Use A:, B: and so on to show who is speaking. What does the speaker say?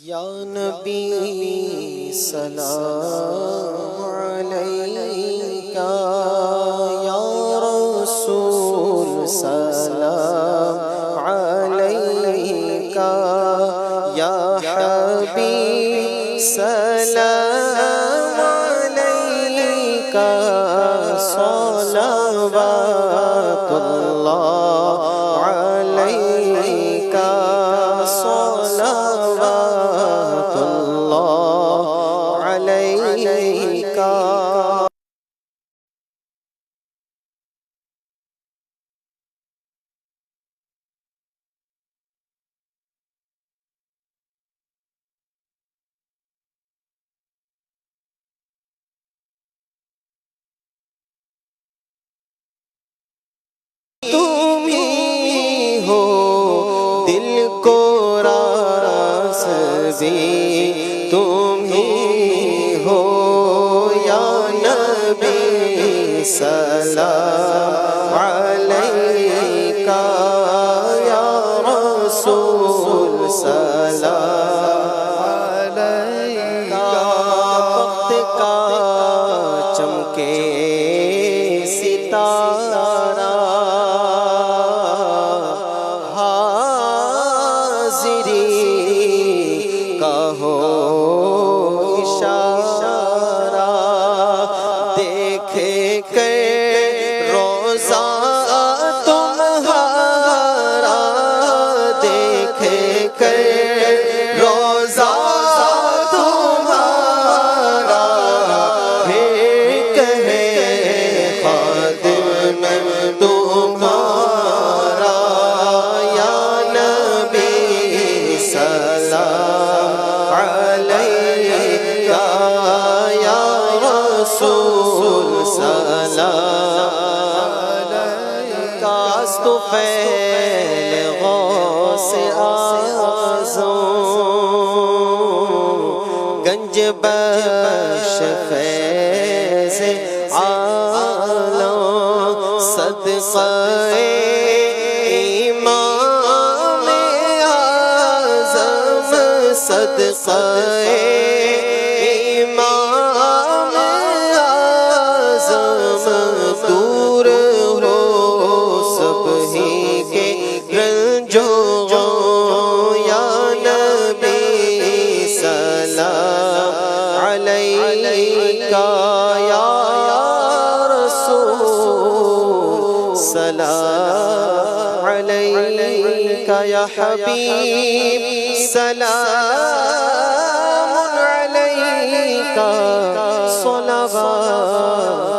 A: یا نبی سلام علیکہ، یا رسول سلام علیکہ، یا حبیب سلام علیکہ، صلوات اللہ علیکہ، صلوات اللہ علیکہ۔ تم ہی ہو دل کو راس بھی، تم ہی ہو یا نبی سلام علیکہ، یا رسول سلام علیکہ۔ وقت کا چمکے ستارہ، کا ہو اشارہ، دیکھے کہ روزہ تمہارا، دیکھے کہ روزہ تمہارا، پھر کہے خادم تمہارا، یا نبی سلام علیکہ، یا رسول سلام علیکہ۔ استفیل غوث اعظم، گنج بخش فیض عالم، صدقہ امام اعظم، صدقہ امام اعظم، دور ہو سب ہی کے رنج و غم، یا نبی سلام علیکہ، یا رسول سلام علیکہ، یا حبیب سلام علیکہ، صلوات